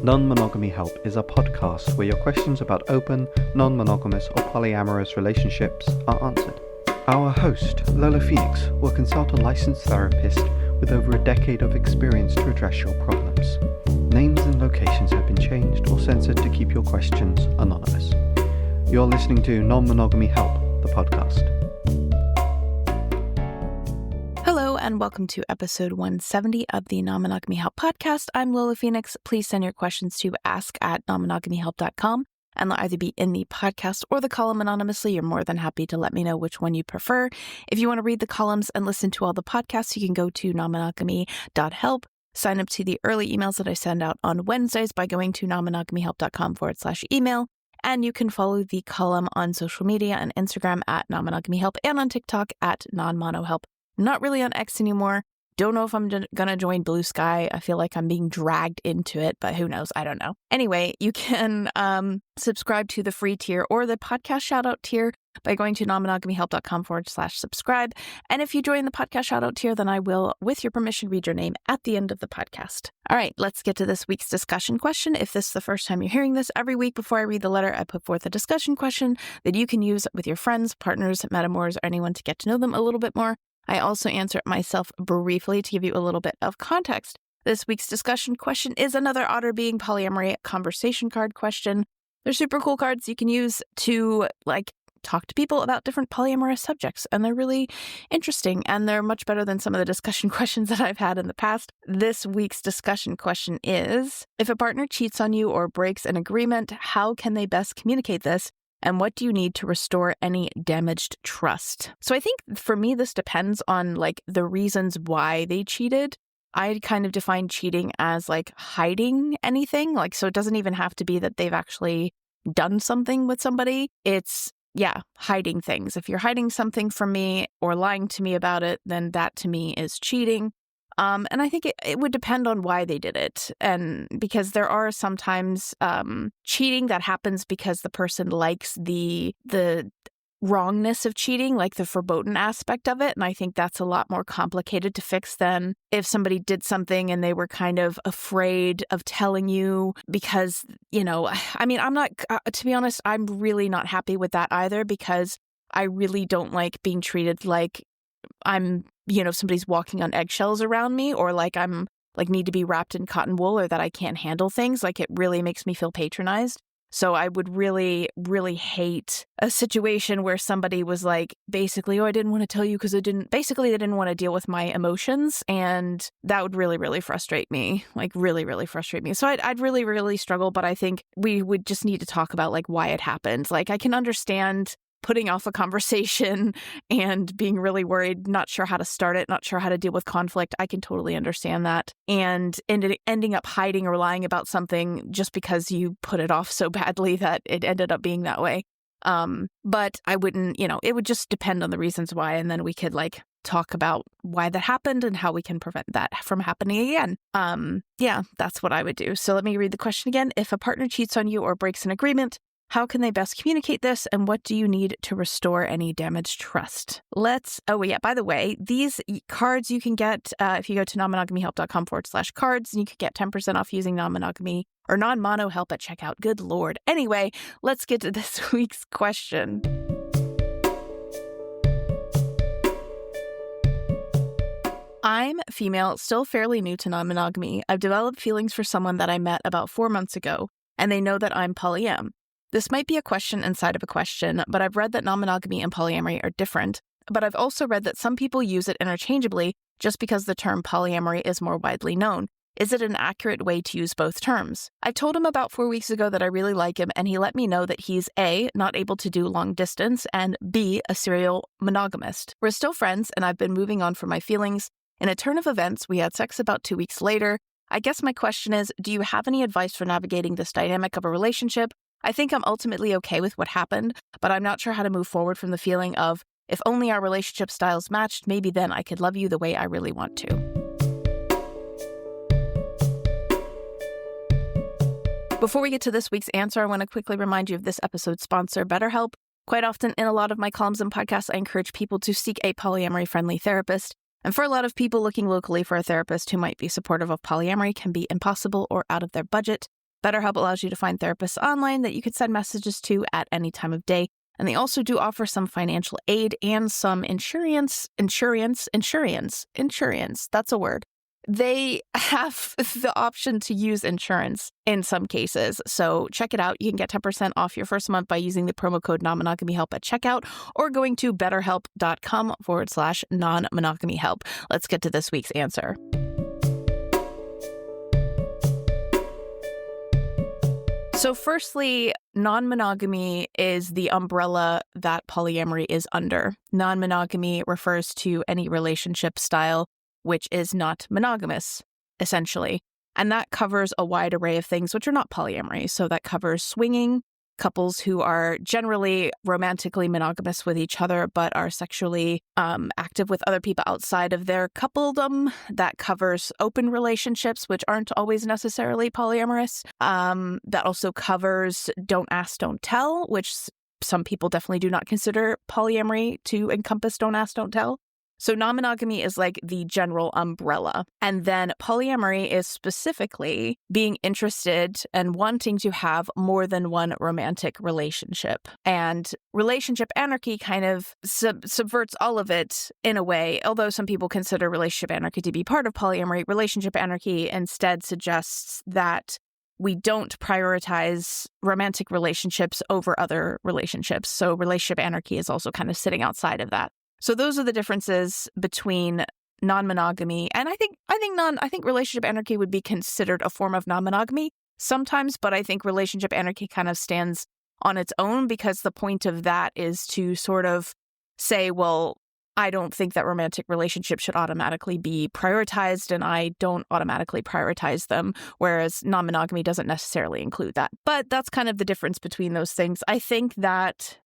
Non-Monogamy Help is a podcast where your questions about open, non-monogamous or polyamorous relationships are answered. Our host, Lola Phoenix, will consult a licensed therapist with over a decade of experience to address your problems. Names and locations have been changed or censored to keep your questions anonymous. You're listening to Non-Monogamy Help, the podcast. Hello and welcome to episode 170 of the Non-Monogamy Help podcast. I'm Lola Phoenix. Please send your questions to ask@nonmonogamyhelp.com and they'll either be in the podcast or the column anonymously. You're more than happy to let me know which one you prefer. If you want to read the columns and listen to all the podcasts, you can go to nonmonogamy.help. Sign up to the early emails that I send out on Wednesdays by going to nonmonogamyhelp.com/email. And you can follow the column on social media and Instagram at nonmonogamyhelp and on TikTok at nonmonohelp. Not really on X anymore. Don't know if I'm going to join Blue Sky. I feel like I'm being dragged into it, but who knows? I don't know. Anyway, you can subscribe to the free tier or the podcast shoutout tier by going to nonmonogamyhelp.com/subscribe. And if you join the podcast shoutout tier, then I will, with your permission, read your name at the end of the podcast. All right, let's get to this week's discussion question. If this is the first time you're hearing this, every week before I read the letter, I put forth a discussion question that you can use with your friends, partners, metamours, or anyone to get to know them a little bit more. I also answer it myself briefly to give you a little bit of context. This week's discussion question is another Otter Being Polyamory conversation card question. They're super cool cards you can use to talk to people about different polyamorous subjects, and they're really interesting, and they're much better than some of the discussion questions that I've had in the past. This week's discussion question is, if a partner cheats on you or breaks an agreement, how can they best communicate this? And what do you need to restore any damaged trust? So I think for me, this depends on the reasons why they cheated. I kind of define cheating as hiding anything. So it doesn't even have to be that they've actually done something with somebody. It's, hiding things. If you're hiding something from me or lying to me about it, then that to me is cheating. And I think it would depend on why they did it. And because there are sometimes cheating that happens because the person likes the wrongness of cheating, the verboten aspect of it. And I think that's a lot more complicated to fix than if somebody did something and they were kind of afraid of telling you because, I'm not, to be honest, I'm really not happy with that either, because I really don't like being treated like I'm, somebody's walking on eggshells around me, or I'm need to be wrapped in cotton wool, or that I can't handle things. It really makes me feel patronized. So I would really, really hate a situation where somebody was basically, I didn't want to tell you because they didn't want to deal with my emotions. And that would really, really frustrate me, really, really frustrate me. So I'd really, really struggle. But I think we would just need to talk about why it happened. I can understand putting off a conversation and being really worried, not sure how to start it, not sure how to deal with conflict. I can totally understand that. And ending up hiding or lying about something just because you put it off so badly that it ended up being that way. But I wouldn't, it would just depend on the reasons why. And then we could talk about why that happened and how we can prevent that from happening again. That's what I would do. So let me read the question again. If a partner cheats on you or breaks an agreement, how can they best communicate this, and what do you need to restore any damaged trust? By the way, these cards you can get if you go to nonmonogamyhelp.com/cards, and you can get 10% off using non-monogamy or non-mono help at checkout. Good Lord. Anyway, let's get to this week's question. I'm female, still fairly new to non-monogamy. I've developed feelings for someone that I met about 4 months ago, and they know that I'm polyam. This might be a question inside of a question, but I've read that non-monogamy and polyamory are different. But I've also read that some people use it interchangeably just because the term polyamory is more widely known. Is it an accurate way to use both terms? I told him about 4 weeks ago that I really like him, and he let me know that he's A, not able to do long distance, and B, a serial monogamist. We're still friends, and I've been moving on from my feelings. In a turn of events, we had sex about 2 weeks later. I guess my question is, do you have any advice for navigating this dynamic of a relationship? I think I'm ultimately okay with what happened, but I'm not sure how to move forward from the feeling of, if only our relationship styles matched, maybe then I could love you the way I really want to. Before we get to this week's answer, I want to quickly remind you of this episode's sponsor, BetterHelp. Quite often in a lot of my columns and podcasts, I encourage people to seek a polyamory-friendly therapist. And for a lot of people, looking locally for a therapist who might be supportive of polyamory can be impossible or out of their budget. BetterHelp allows you to find therapists online that you can send messages to at any time of day. And they also do offer some financial aid and some insurance. That's a word. They have the option to use insurance in some cases. So check it out. You can get 10% off your first month by using the promo code non-monogamy-help at checkout or going to betterhelp.com/non-monogamy help. Let's get to this week's answer. So firstly, non-monogamy is the umbrella that polyamory is under. Non-monogamy refers to any relationship style which is not monogamous, essentially. And that covers a wide array of things which are not polyamory. So that covers swinging, couples who are generally romantically monogamous with each other, but are sexually active with other people outside of their coupledom. That covers open relationships, which aren't always necessarily polyamorous. That also covers don't ask, don't tell, which some people definitely do not consider polyamory to encompass don't ask, don't tell. So non-monogamy is like the general umbrella. And then polyamory is specifically being interested and wanting to have more than one romantic relationship. And relationship anarchy kind of subverts all of it in a way. Although some people consider relationship anarchy to be part of polyamory, relationship anarchy instead suggests that we don't prioritize romantic relationships over other relationships. So relationship anarchy is also kind of sitting outside of that. So those are the differences between non-monogamy, and I think relationship anarchy would be considered a form of non-monogamy sometimes, but I think relationship anarchy kind of stands on its own because the point of that is to sort of say, well, I don't think that romantic relationships should automatically be prioritized, and I don't automatically prioritize them, whereas non-monogamy doesn't necessarily include that. But that's kind of the difference between those things. I think that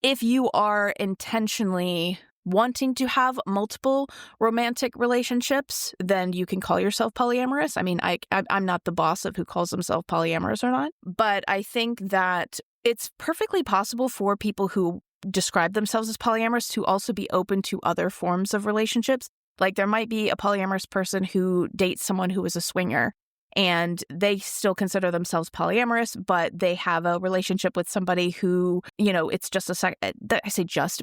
if you are intentionally wanting to have multiple romantic relationships, then you can call yourself polyamorous. I mean, I'm not the boss of who calls himself polyamorous or not, but I think that it's perfectly possible for people who describe themselves as polyamorous to also be open to other forms of relationships. Like there might be a polyamorous person who dates someone who is a swinger, and they still consider themselves polyamorous, but they have a relationship with somebody who, it's just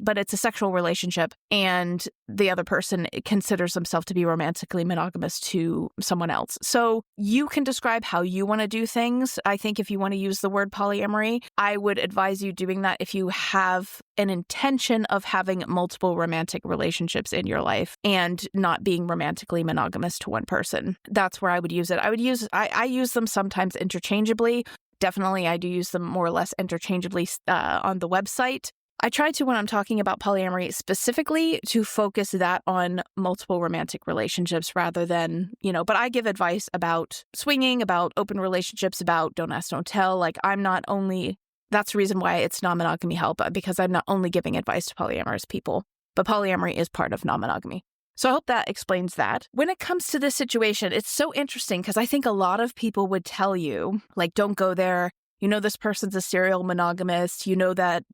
but it's a sexual relationship, and the other person considers themselves to be romantically monogamous to someone else. So you can describe how you want to do things. I think if you want to use the word polyamory, I would advise you doing that if you have an intention of having multiple romantic relationships in your life and not being romantically monogamous to one person. That's where I would use it. I use them sometimes interchangeably. Definitely, I do use them more or less interchangeably on the website. I try to, when I'm talking about polyamory specifically, to focus that on multiple romantic relationships rather than, but I give advice about swinging, about open relationships, about don't ask, don't tell. That's the reason why it's non-monogamy help, because I'm not only giving advice to polyamorous people, but polyamory is part of non-monogamy. So I hope that explains that. When it comes to this situation, it's so interesting because I think a lot of people would tell you, don't go there. This person's a serial monogamist. That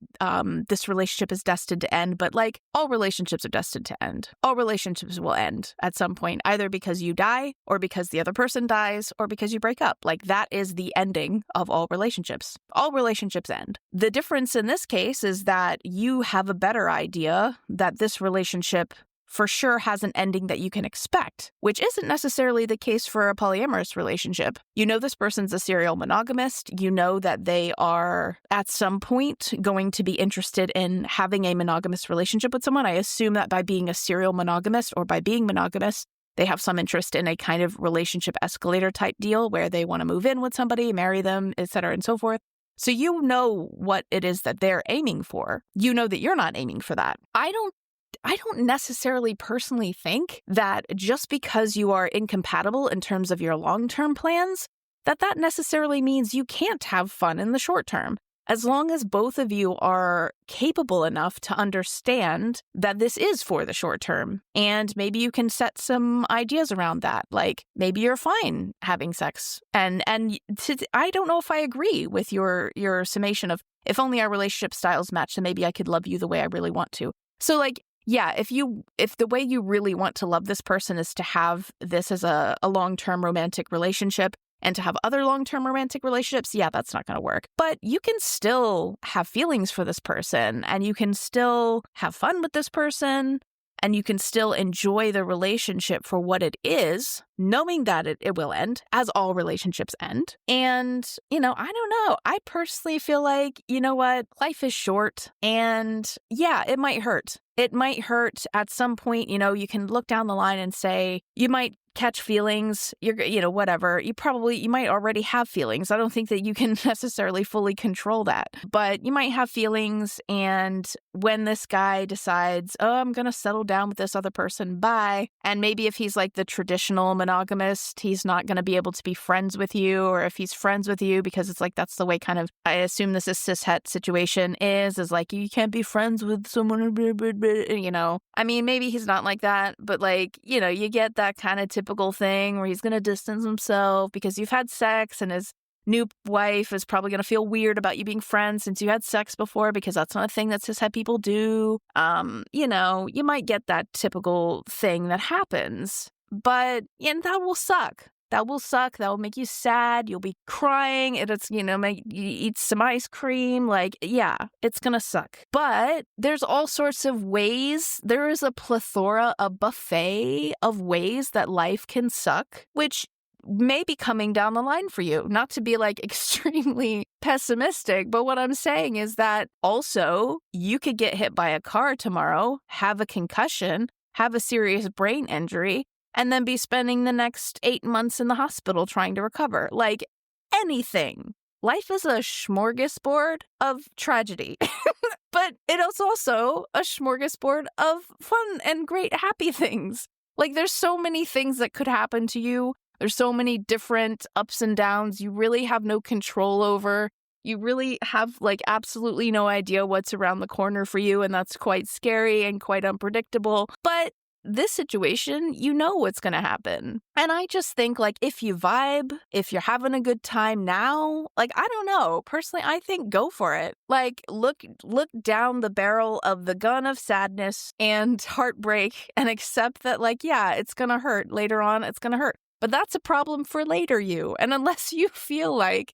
this relationship is destined to end. But all relationships are destined to end. All relationships will end at some point, either because you die or because the other person dies or because you break up. That is the ending of all relationships. All relationships end. The difference in this case is that you have a better idea that this relationship for sure has an ending that you can expect, which isn't necessarily the case for a polyamorous relationship. This person's a serial monogamist. That they are at some point going to be interested in having a monogamous relationship with someone. I assume that by being a serial monogamist or by being monogamous, they have some interest in a kind of relationship escalator type deal where they want to move in with somebody, marry them, etc., and so forth. So what it is that they're aiming for. That you're not aiming for that. I don't necessarily personally think that just because you are incompatible in terms of your long-term plans, that necessarily means you can't have fun in the short term. As long as both of you are capable enough to understand that this is for the short term, and maybe you can set some ideas around that. Maybe you're fine having sex. I don't know if I agree with your summation of if only our relationship styles match, then maybe I could love you the way I really want to. So yeah, if the way you really want to love this person is to have this as a long-term romantic relationship, and to have other long-term romantic relationships, yeah, that's not going to work. But you can still have feelings for this person, and you can still have fun with this person, and you can still enjoy the relationship for what it is, knowing that it will end, as all relationships end. And, I don't know. I personally feel like, you know what? Life is short, and yeah, it might hurt. It might hurt at some point. You can look down the line and say, you might catch feelings, whatever. You might already have feelings. I don't think that you can necessarily fully control that, but you might have feelings. And when this guy decides, oh, I'm going to settle down with this other person, bye. And maybe if he's like the traditional monogamist, he's not going to be able to be friends with you, or if he's friends with you, because it's like, that's the way kind of, I assume this is cis-het situation is like, you can't be friends with someone, I mean, maybe he's not like that, but like, you get that kind of typical thing where he's going to distance himself because you've had sex, and his new wife is probably going to feel weird about you being friends since you had sex before, because that's not a thing that cis-het people do. You might get that typical thing that happens, but that will suck. That will suck. That will make you sad. You'll be crying. It's, make you eat some ice cream. Like, yeah, it's going to suck. But there's all sorts of ways. There is a buffet of ways that life can suck, which may be coming down the line for you. Not to be like extremely pessimistic, but what I'm saying is that also you could get hit by a car tomorrow, have a concussion, have a serious brain injury, and then be spending the next 8 months in the hospital trying to recover. Like anything. Life is a smorgasbord of tragedy, but it is also a smorgasbord of fun and great happy things. Like there's so many things that could happen to you. There's so many different ups and downs you really have no control over. You really have like absolutely no idea what's around the corner for you, and that's quite scary and quite unpredictable. But this situation, what's going to happen. And I just think like if you vibe, if you're having a good time now, like I don't know, personally I think go for it. Like look down the barrel of the gun of sadness and heartbreak and accept that like, yeah, it's going to hurt later on, it's going to hurt. But that's a problem for later you. And unless you feel like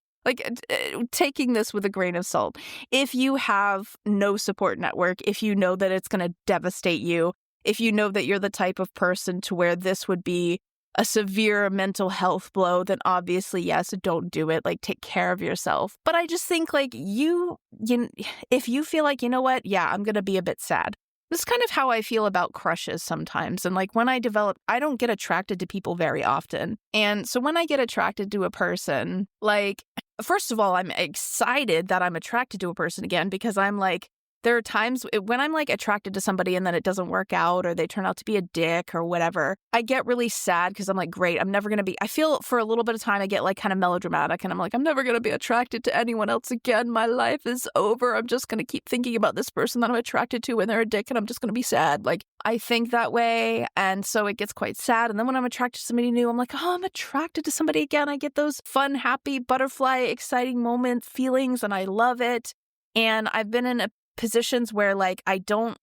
taking this with a grain of salt, if you have no support network, if you know that it's going to devastate you, if you know that you're the type of person to where this would be a severe mental health blow, then obviously, yes, don't do it. Like, take care of yourself. But I just think, like, if you feel like, you know what, yeah, I'm going to be a bit sad. This is kind of how I feel about crushes sometimes. And like when I don't get attracted to people very often. And so when I get attracted to a person, like, first of all, I'm excited that I'm attracted to a person again, because I'm like, there are times when I'm like attracted to somebody and then it doesn't work out, or they turn out to be a dick or whatever. I get really sad because I'm like, great, I'm never going to be, I feel for a little bit of time, I get like kind of melodramatic and I'm like, I'm never going to be attracted to anyone else again. My life is over. I'm just going to keep thinking about this person that I'm attracted to and they're a dick and I'm just going to be sad. Like I think that way. And so it gets quite sad. And then when I'm attracted to somebody new, I'm like, oh, I'm attracted to somebody again. I get those fun, happy, butterfly, exciting moment feelings and I love it. And I've been in positions where like I don't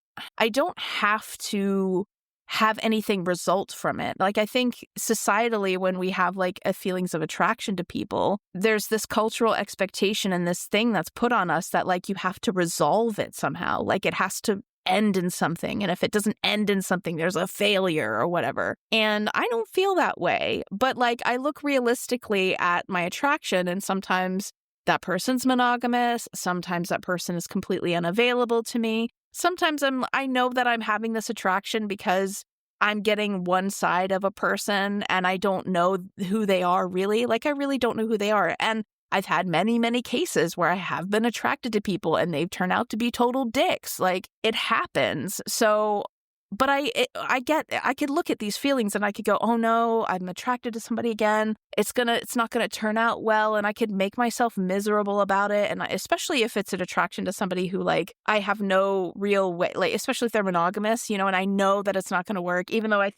have to have anything result from it. Like I think societally, when we have like a feelings of attraction to people, there's this cultural expectation and this thing that's put on us that like you have to resolve it somehow. Like it has to end in something. And if it doesn't end in something, there's a failure or whatever. And I don't feel that way. But like I look realistically at my attraction, and sometimes that person's monogamous. Sometimes that person is completely unavailable to me. Sometimes I know that I'm having this attraction because I'm getting one side of a person and I don't know who they are really. Like I really don't know who they are. And I've had many, many cases where I have been attracted to people and they've turned out to be total dicks. Like it happens. So, but I could look at these feelings and I could go, oh no, I'm attracted to somebody again. It's not gonna turn out well, and I could make myself miserable about it. And especially if it's an attraction to somebody who like I have no real way, like especially if they're monogamous, and I know that it's not gonna work. Even though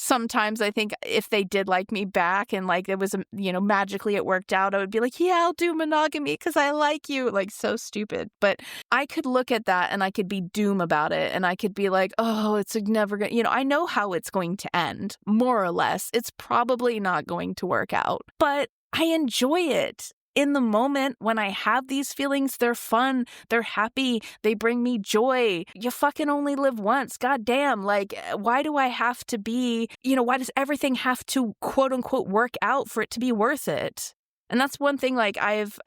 sometimes I think if they did like me back and like it was, magically it worked out, I would be like, yeah, I'll do monogamy because I like you. Like so stupid. But I could look at that and I could be doom about it. And I could be like, oh, it's never going to, I know how it's going to end, more or less. It's probably not going to work out. But I enjoy it. In the moment when I have these feelings, they're fun, they're happy, they bring me joy. You fucking only live once. God damn. Like, why do I have to be, why does everything have to quote unquote work out for it to be worth it? And that's one thing, like, I've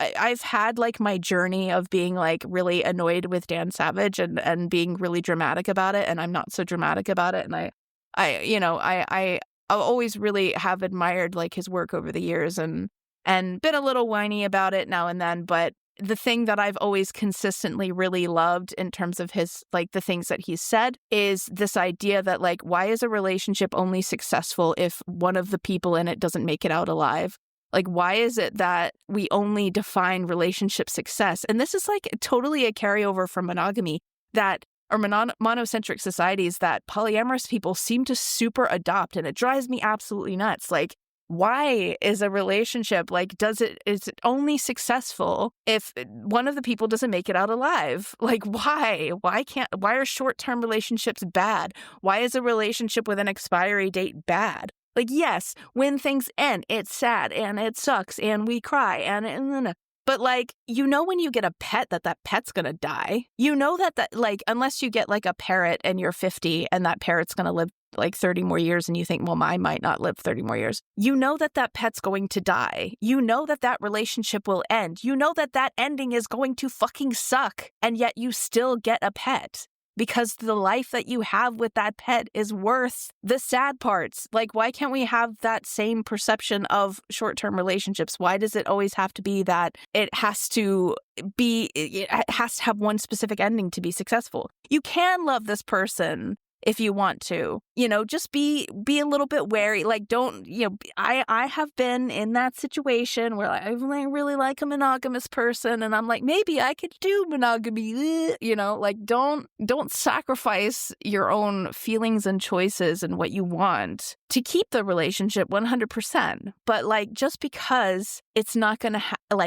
had like my journey of being like really annoyed with Dan Savage and being really dramatic about it. And I'm not so dramatic about it. And I always really have admired like his work over the years and been a little whiny about it now and then. But the thing that I've always consistently really loved in terms of his, like, the things that he's said is this idea that, like, why is a relationship only successful if one of the people in it doesn't make it out alive? Like, why is it that we only define relationship success? And this is like totally a carryover from monogamy or monocentric societies that polyamorous people seem to super adopt. And it drives me absolutely nuts. Like, why is a relationship, like, is it only successful if one of the people doesn't make it out alive? Like, why? Why are short-term relationships bad? Why is a relationship with an expiry date bad? Like, yes, when things end, it's sad and it sucks and we cry but like, when you get a pet that pet's going to die, that like, unless you get like a parrot and you're 50 and that parrot's going to live like 30 more years and you think, well, I might not live 30 more years. That pet's going to die. That relationship will end. That ending is going to fucking suck. And yet you still get a pet. Because the life that you have with that pet is worth the sad parts. Like, why can't we have that same perception of short-term relationships? Why does it always have to be that it has to have one specific ending to be successful? You can love this person if you want to, just be a little bit wary. Like, don't, I have been in that situation where I really like a monogamous person and I'm like, maybe I could do monogamy, like, don't sacrifice your own feelings and choices and what you want to keep the relationship 100%. But like, just because it's not going to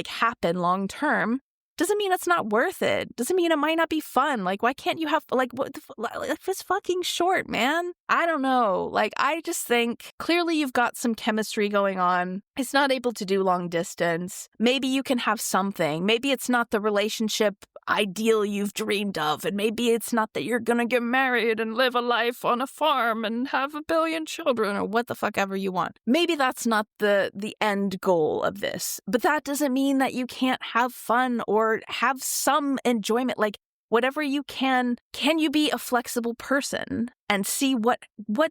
happen long term doesn't mean it's not worth it. Doesn't mean it might not be fun. Like, why can't you have, like, what if it's fucking short, man? I don't know. Like, I just think clearly you've got some chemistry going on. It's not able to do long distance. Maybe you can have something. Maybe it's not the relationship ideal you've dreamed of. And maybe it's not that you're going to get married and live a life on a farm and have 1 billion children or what the fuck ever you want. Maybe that's not the end goal of this. But that doesn't mean that you can't have fun or have some enjoyment. Like, whatever you can you be a flexible person and see what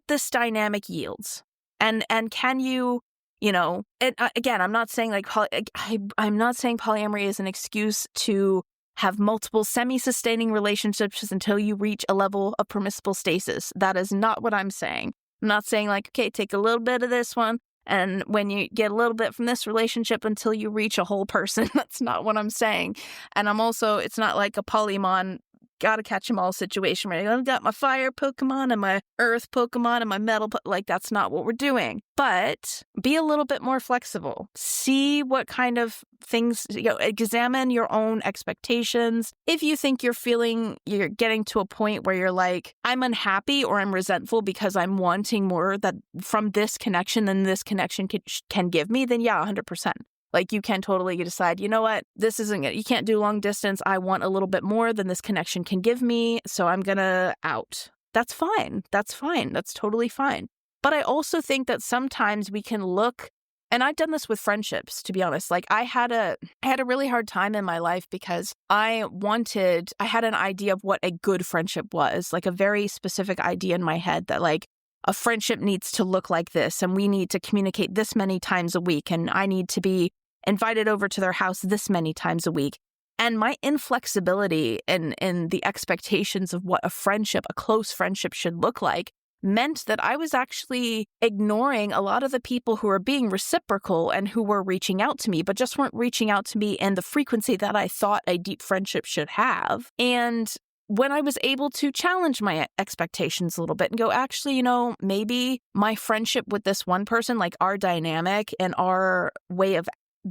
this dynamic yields? And can you, again, I'm not saying like, I'm not saying polyamory is an excuse to have multiple semi-sustaining relationships until you reach a level of permissible stasis. That is not what I'm saying. I'm not saying like, okay, take a little bit of this one, and when you get a little bit from this relationship until you reach a whole person. That's not what I'm saying. And it's not like a Polymon, gotta catch 'em all situation where I've got my fire Pokemon and my earth Pokemon and my metal, like, that's not what we're doing. But be a little bit more flexible. See what kind of things, examine your own expectations. If you think you're getting to a point where you're like, I'm unhappy or I'm resentful because I'm wanting more that from this connection than this connection can give me, then yeah, 100%. Like, you can totally decide, you know what, this isn't it. You can't do long distance. I want a little bit more than this connection can give me, so I'm gonna out. That's fine. That's fine. That's totally fine. But I also think that sometimes we can look, and I've done this with friendships, to be honest. Like, I had a really hard time in my life because I had an idea of what a good friendship was, like a very specific idea in my head that, like, a friendship needs to look like this, and we need to communicate this many times a week, and I need to be invited over to their house this many times a week. And my inflexibility in the expectations of what a close friendship should look like meant that I was actually ignoring a lot of the people who were being reciprocal and who were reaching out to me, but just weren't reaching out to me in the frequency that I thought a deep friendship should have. And when I was able to challenge my expectations a little bit and go, actually, maybe my friendship with this one person, like our dynamic and our way of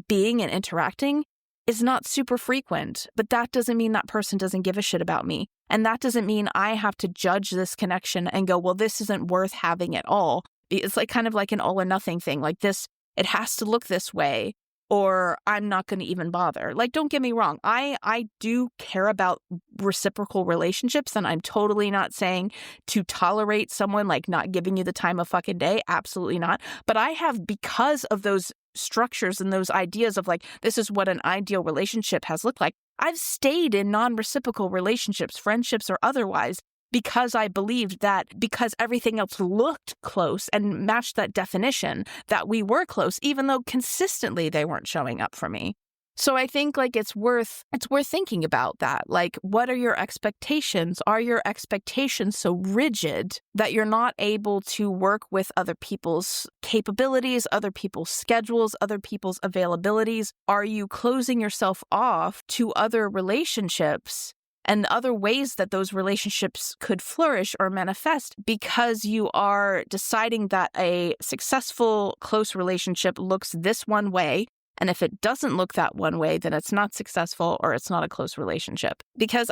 being and interacting, is not super frequent, but that doesn't mean that person doesn't give a shit about me. And that doesn't mean I have to judge this connection and go, well, this isn't worth having at all. It's like kind of like an all or nothing thing. Like this, it has to look this way or I'm not going to even bother. Like, don't get me wrong. I do care about reciprocal relationships, and I'm totally not saying to tolerate someone like not giving you the time of fucking day. Absolutely not. But I have, because of those structures and those ideas of like, this is what an ideal relationship has looked like, I've stayed in non-reciprocal relationships, friendships or otherwise, because I believed that because everything else looked close and matched that definition, that we were close, even though consistently they weren't showing up for me. So I think like it's worth thinking about that. Like, what are your expectations? Are your expectations so rigid that you're not able to work with other people's capabilities, other people's schedules, other people's availabilities? Are you closing yourself off to other relationships and other ways that those relationships could flourish or manifest because you are deciding that a successful, close relationship looks this one way, and if it doesn't look that one way, then it's not successful or it's not a close relationship? Because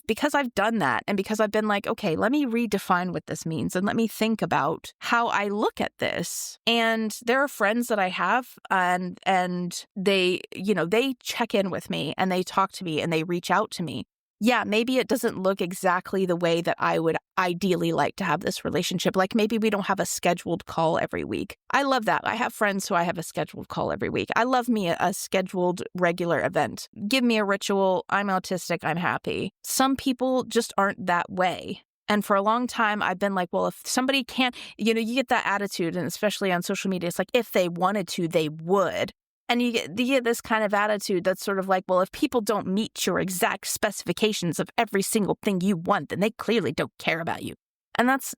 because I've done that, and because I've been like, okay, let me redefine what this means and let me think about how I look at this. And there are friends that I have, and they, they check in with me and they talk to me and they reach out to me. Yeah, maybe it doesn't look exactly the way that I would ideally like to have this relationship. Like maybe we don't have a scheduled call every week. I love that. I have friends who I have a scheduled call every week. I love me a scheduled regular event. Give me a ritual. I'm autistic. I'm happy. Some people just aren't that way. And for a long time, I've been like, well, if somebody can't, you get that attitude, and especially on social media, it's like if they wanted to, they would. And you get this kind of attitude that's sort of like, well, if people don't meet your exact specifications of every single thing you want, then they clearly don't care about you. And that's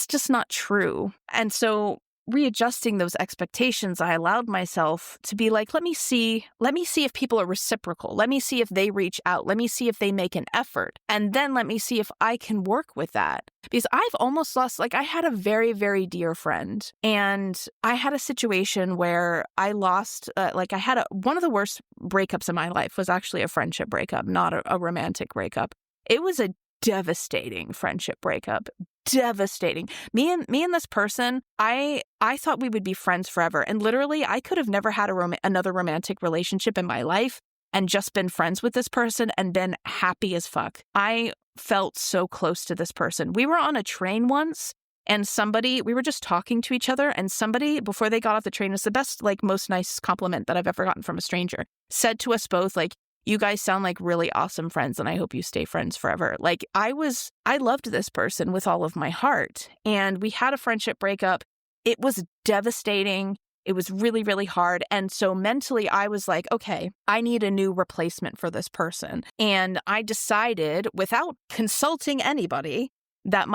just not true. And so readjusting those expectations, I allowed myself to be like, let me see if people are reciprocal. Let me see if they reach out. Let me see if they make an effort. And then let me see if I can work with that. Because I've almost lost, like I had a very, very dear friend, and I had a situation where I lost, one of the worst breakups in my life was actually a friendship breakup, not a romantic breakup. It was a devastating friendship breakup. Devastating. Me and this person, I thought we would be friends forever. And literally, I could have never had another romantic relationship in my life and just been friends with this person and been happy as fuck. I felt so close to this person. We were on a train once, and we were just talking to each other, and somebody, before they got off the train, it's the best, like, most nice compliment that I've ever gotten from a stranger, said to us both, like, you guys sound like really awesome friends, and I hope you stay friends forever. Like, I loved this person with all of my heart, and we had a friendship breakup. It was devastating. It was really, really hard. And so mentally, I was like, okay, I need a new replacement for this person. And I decided, without consulting anybody, that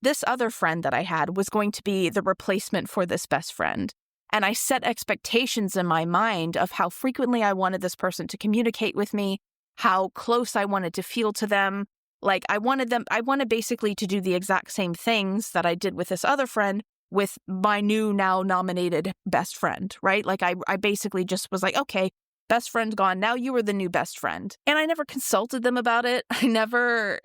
this other friend that I had was going to be the replacement for this best friend. And I set expectations in my mind of how frequently I wanted this person to communicate with me, how close I wanted to feel to them. Like I wanted basically to do the exact same things that I did with this other friend with my new, now nominated best friend, right? Like I basically just was like, okay, best friend gone. Now you are the new best friend. And I never consulted them about it. I never,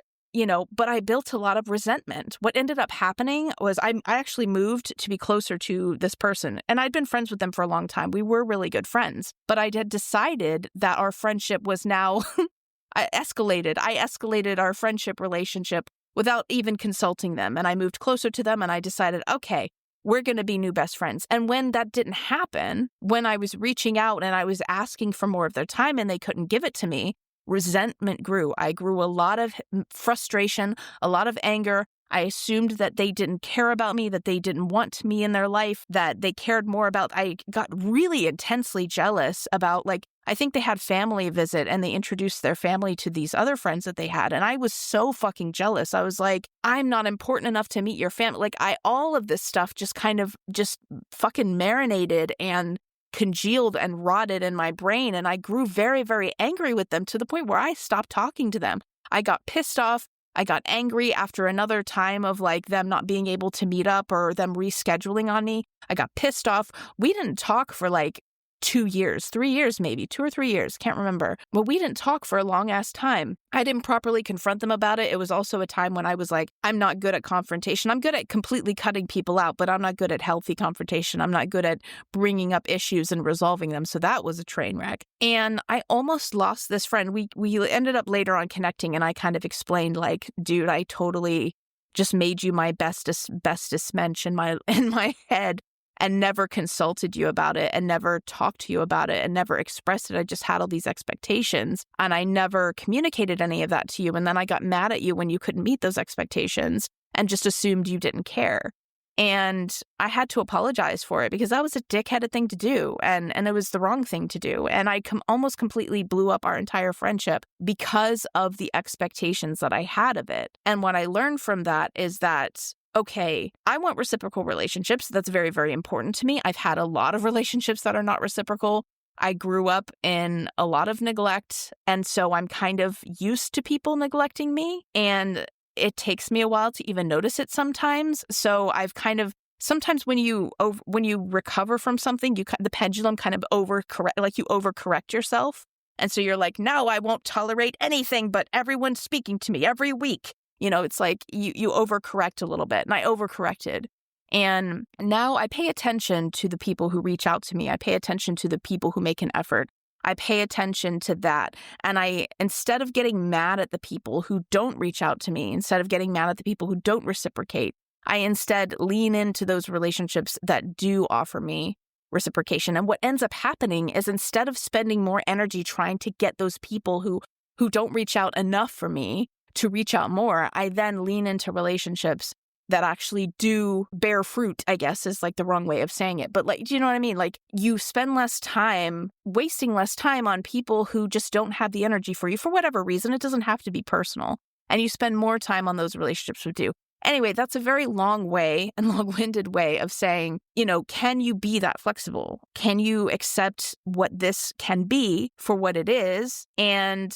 but I built a lot of resentment. What ended up happening was I actually moved to be closer to this person. And I'd been friends with them for a long time. We were really good friends. But I had decided that our friendship was now I escalated our friendship relationship without even consulting them. And I moved closer to them and I decided, okay, we're going to be new best friends. And when that didn't happen, when I was reaching out and I was asking for more of their time and they couldn't give it to me, resentment grew. I grew a lot of frustration, a lot of anger. I assumed that they didn't care about me, that they didn't want me in their life, that they cared more about. I got really intensely jealous about, like, I think they had family visit and they introduced their family to these other friends that they had. And I was so fucking jealous. I was like, I'm not important enough to meet your family. Like all of this stuff just kind of just fucking marinated and congealed and rotted in my brain. And I grew very, very angry with them to the point where I stopped talking to them. I got pissed off. I got angry after another time of like them not being able to meet up or them rescheduling on me. I got pissed off. We didn't talk for like 2 years, 3 years maybe, 2 or 3 years, can't remember. But we didn't talk for a long ass time. I didn't properly confront them about it. It was also a time when I was like, I'm not good at confrontation. I'm good at completely cutting people out, but I'm not good at healthy confrontation. I'm not good at bringing up issues and resolving them. So that was a train wreck. And I almost lost this friend. We ended up later on connecting, and I kind of explained like, dude, I totally just made you my bestest mensch in my head, and never consulted you about it, and never talked to you about it, and never expressed it. I just had all these expectations, and I never communicated any of that to you. And then I got mad at you when you couldn't meet those expectations and just assumed you didn't care. And I had to apologize for it because that was a dickheaded thing to do. And it was the wrong thing to do. And I almost completely blew up our entire friendship because of the expectations that I had of it. And what I learned from that is that, okay, I want reciprocal relationships. That's very, very important to me. I've had a lot of relationships that are not reciprocal. I grew up in a lot of neglect. And so I'm kind of used to people neglecting me. And it takes me a while to even notice it sometimes. So I've kind of, sometimes when you recover from something, the pendulum kind of overcorrect yourself. And so you're like, no, I won't tolerate anything but everyone speaking to me every week. It's like you overcorrect a little bit, and I overcorrected. And now I pay attention to the people who reach out to me. I pay attention to the people who make an effort. I pay attention to that. And instead of getting mad at the people who don't reach out to me, instead of getting mad at the people who don't reciprocate, I instead lean into those relationships that do offer me reciprocation. And what ends up happening is, instead of spending more energy trying to get those people who don't reach out enough for me to reach out more, I then lean into relationships that actually do bear fruit, I guess is like the wrong way of saying it. But like, do you know what I mean? Like, you spend less time, wasting less time on people who just don't have the energy for you for whatever reason. It doesn't have to be personal. And you spend more time on those relationships who do. Anyway, that's a very long way and long-winded way of saying, can you be that flexible? Can you accept what this can be for what it is? And,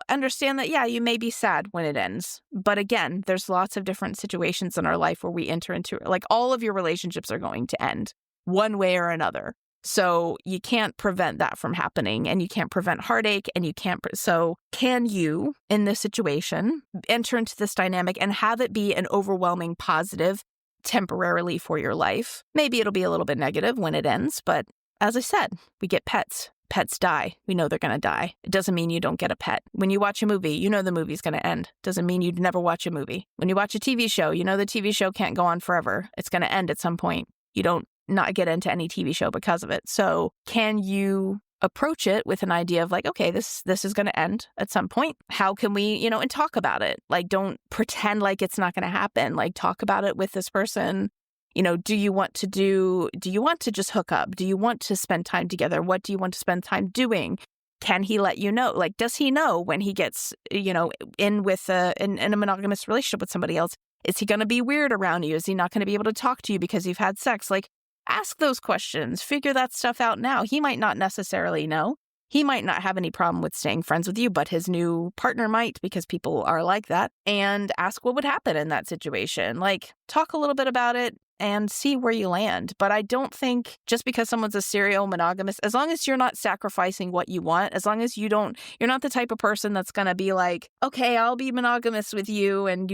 understand that, yeah, you may be sad when it ends. But again, there's lots of different situations in our life where we enter into, like, all of your relationships are going to end one way or another. So you can't prevent that from happening, and you can't prevent heartache, and you can't. So can you, in this situation, enter into this dynamic and have it be an overwhelming positive temporarily for your life? Maybe it'll be a little bit negative when it ends, but as I said, we get pets. Pets die. We know they're going to die. It doesn't mean you don't get a pet. When you watch a movie, you know the movie's going to end. Doesn't mean you'd never watch a movie. When you watch a TV show, you know the TV show can't go on forever. It's going to end at some point. You don't not get into any TV show because of it. So can you approach it with an idea of like, okay, this is going to end at some point. How can we, and talk about it? Like, don't pretend like it's not going to happen. Like, talk about it with this person. Do you want to just hook up? Do you want to spend time together? What do you want to spend time doing? Can he let you know? Like, does he know when he gets, in with in a monogamous relationship with somebody else? Is he going to be weird around you? Is he not going to be able to talk to you because you've had sex? Like, ask those questions. Figure that stuff out now. He might not necessarily know. He might not have any problem with staying friends with you, but his new partner might, because people are like that. And ask what would happen in that situation. Like, talk a little bit about it and see where you land. But I don't think just because someone's a serial monogamist, as long as you're not sacrificing what you want, as long as you're not the type of person that's going to be like, okay, I'll be monogamous with you, and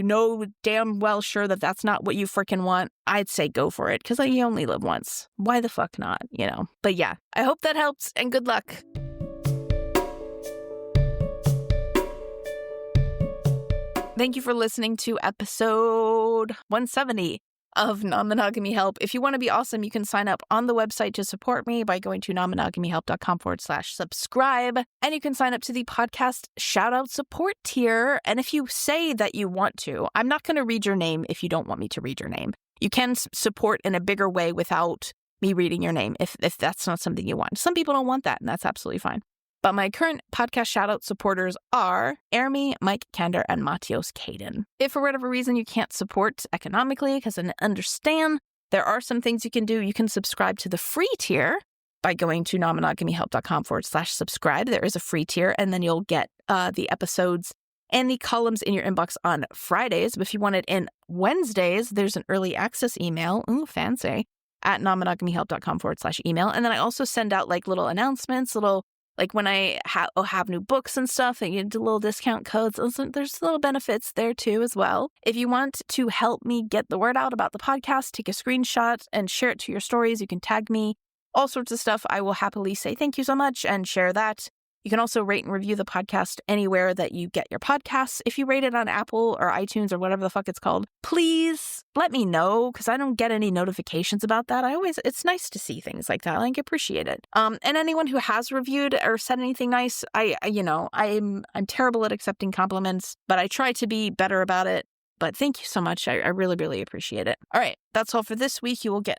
damn well sure that that's not what you freaking want, I'd say go for it, because you only live once. Why the fuck not, But yeah, I hope that helps, and good luck. Thank you for listening to episode 170 of Non-Monogamy Help. If you want to be awesome, you can sign up on the website to support me by going to nonmonogamyhelp.com/subscribe. And you can sign up to the podcast shout-out support tier. And if you say that you want to, I'm not going to read your name if you don't want me to read your name. You can support in a bigger way without me reading your name if that's not something you want. Some people don't want that, and that's absolutely fine. But my current podcast shout-out supporters are Ermi, Mike Kender, and Matios Caden. If for whatever reason you can't support economically, because I understand, there are some things you can do. You can subscribe to the free tier by going to nonmonogamyhelp.com/subscribe. There is a free tier, and then you'll get the episodes and the columns in your inbox on Fridays. But if you want it in Wednesdays, there's an early access email. Ooh, fancy. at nonmonogamyhelp.com/email. And then I also send out like little announcements, like when I have new books and stuff, and you do little discount codes. There's little benefits there too as well. If you want to help me get the word out about the podcast, take a screenshot and share it to your stories. You can tag me, all sorts of stuff. I will happily say thank you so much and share that. You can also rate and review the podcast anywhere that you get your podcasts. If you rate it on Apple or iTunes or whatever the fuck it's called, please let me know, because I don't get any notifications about that. It's nice to see things like that. I appreciate it. And anyone who has reviewed or said anything nice, I'm terrible at accepting compliments, but I try to be better about it. But thank you so much. I really, really appreciate it. All right, that's all for this week. You will get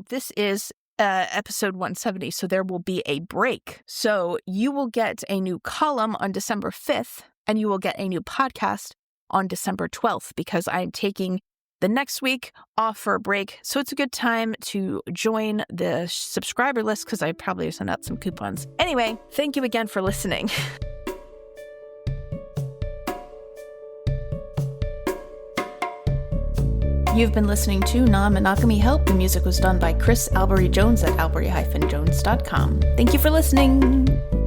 this is episode 170, so there will be a break. So you will get a new column on December 5th, and you will get a new podcast on December 12th, because I'm taking the next week off for a break. So it's a good time to join the subscriber list, because I probably send out some coupons. Anyway, thank you again for listening. You've been listening to Non-Monogamy Help. The music was done by Chris Albury Jones at albury-jones.com. Thank you for listening.